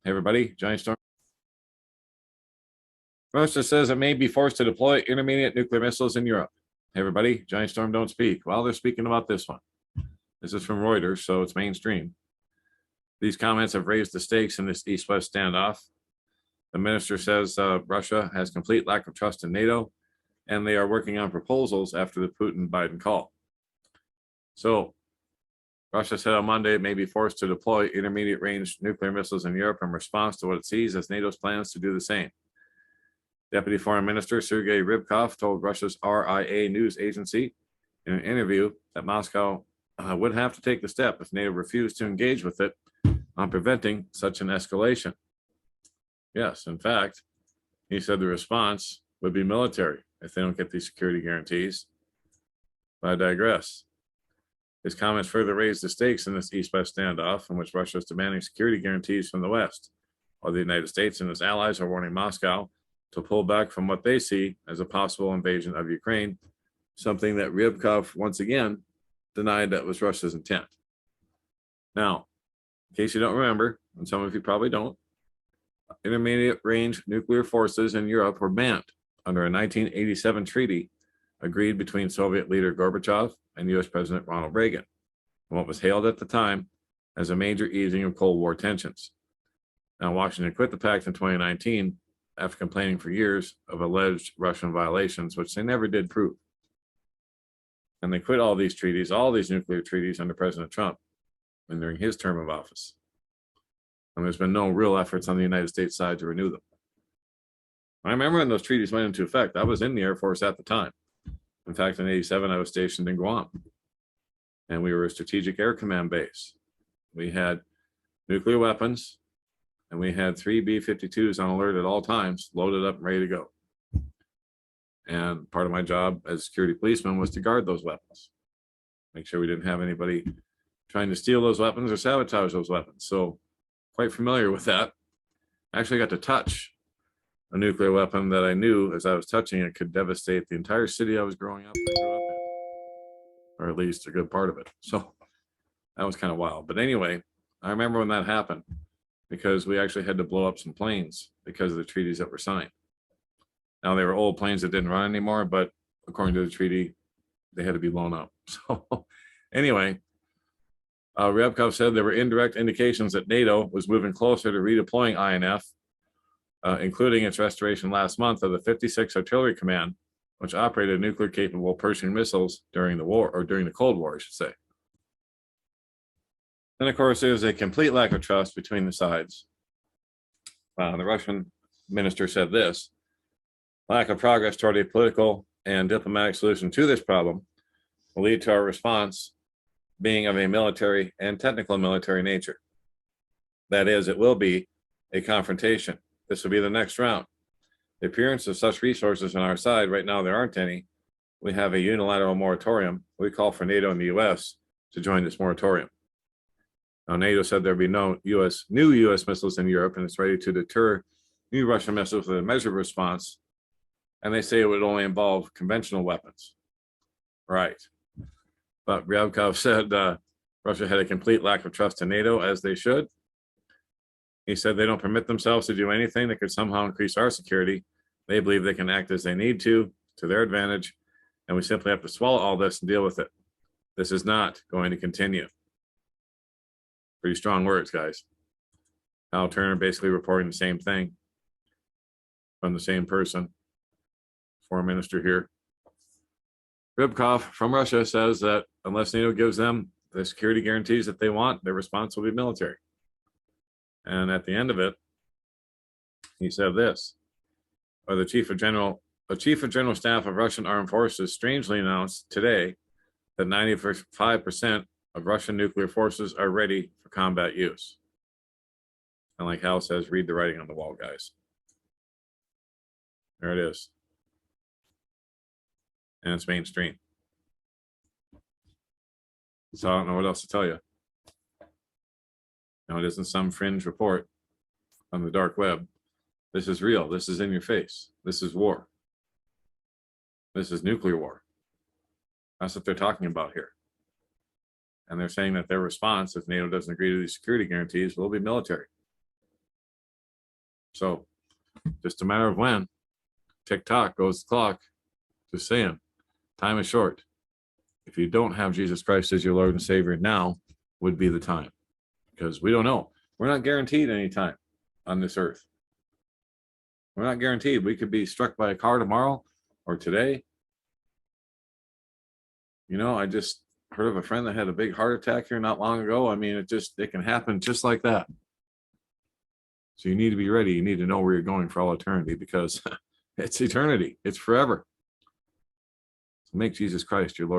Hey everybody, Giant Storm. Russia says it may be forced to deploy intermediate nuclear missiles in Europe. Hey everybody, Giant Storm don't speak. Well, they're speaking about this one. This is from Reuters, so it's mainstream. These comments have raised the stakes in this East-West standoff. The minister says Russia has complete lack of trust in NATO, and they are working on proposals after the Putin-Biden call. So, Russia said on Monday it may be forced to deploy intermediate-range nuclear missiles in Europe in response to what it sees as NATO's plans to do the same. Deputy Foreign Minister Sergei Rybkov told Russia's RIA news agency in an interview that Moscow would have to take the step if NATO refused to engage with it on preventing such an escalation. Yes, in fact, he said the response would be military if they don't get these security guarantees. But I digress. His comments further raised the stakes in this East-West standoff in which Russia is demanding security guarantees from the West, while the United States and its allies are warning Moscow to pull back from what they see as a possible invasion of Ukraine, something that Rybkov once again denied that was Russia's intent. Now, in case you don't remember, and some of you probably don't, intermediate range nuclear forces in Europe were banned under a 1987 treaty agreed between Soviet leader Gorbachev and US President Ronald Reagan, and what was hailed at the time as a major easing of Cold War tensions. Now, Washington quit the pact in 2019 after complaining for years of alleged Russian violations, which they never did prove. And they quit all these treaties, all these nuclear treaties under President Trump and during his term of office. And there's been no real efforts on the United States side to renew them. I remember when those treaties went into effect, I was in the Air Force at the time. In fact, in '87, I was stationed in Guam. And we were a strategic air command base. We had nuclear weapons, and we had 3 B-52s on alert at all times, loaded up and ready to go. And part of my job as a security policeman was to guard those weapons, make sure we didn't have anybody trying to steal those weapons or sabotage those weapons. So quite familiar with that. I actually got to touch a nuclear weapon that I knew as I was touching it could devastate the entire city I grew up in, or at least a good part of it. So that was kind of wild. But anyway, I remember when that happened because we actually had to blow up some planes because of the treaties that were signed. Now, they were old planes that didn't run anymore, but according to the treaty, they had to be blown up. So anyway, Rybkov said there were indirect indications that NATO was moving closer to redeploying INF, including its restoration last month of the 56th Artillery Command, which operated nuclear-capable Pershing missiles during the war, or during the Cold War, I should say. Then, of course, there's a complete lack of trust between the sides. The Russian minister said this: lack of progress toward a political and diplomatic solution to this problem will lead to our response being of a military and technical military nature. That is, it will be a confrontation. This will be the next round. The appearance of such resources on our side, right now there aren't any. We have a unilateral moratorium. We call for NATO and the US to join this moratorium. Now, NATO said there'd be no new US missiles in Europe, and it's ready to deter new Russian missiles with a measured response. And they say it would only involve conventional weapons. Right. But Ryabkov said Russia had a complete lack of trust in NATO, as they should. He said they don't permit themselves to do anything that could somehow increase our security. They believe they can act as they need to their advantage, and we simply have to swallow all this and deal with it. This is not going to continue. Pretty strong words, guys. Al Turner basically reporting the same thing from the same person, foreign minister here. Rybkov from Russia says that unless NATO gives them the security guarantees that they want, their response will be military. And at the end of it, he said this: the chief of general staff of Russian armed forces strangely announced today that 95% of Russian nuclear forces are ready for combat use. And like Hal says, read the writing on the wall, guys. There it is. And it's mainstream. So I don't know what else to tell you. No, it isn't some fringe report on the dark web. This is real. This is in your face. This is war. This is nuclear war. That's what they're talking about here. And they're saying that their response, if NATO doesn't agree to these security guarantees, will be military. So just a matter of when. Tick-tock goes the clock. Just saying, time is short. If you don't have Jesus Christ as your Lord and Savior, now would be the time, because we don't know. We're not guaranteed any time on this earth. We're not guaranteed. We could be struck by a car tomorrow or today. You know, I just heard of a friend that had a big heart attack here not long ago. I mean, it can happen just like that. So you need to be ready. You need to know where you're going for all eternity, because it's eternity. It's forever. So make Jesus Christ your Lord.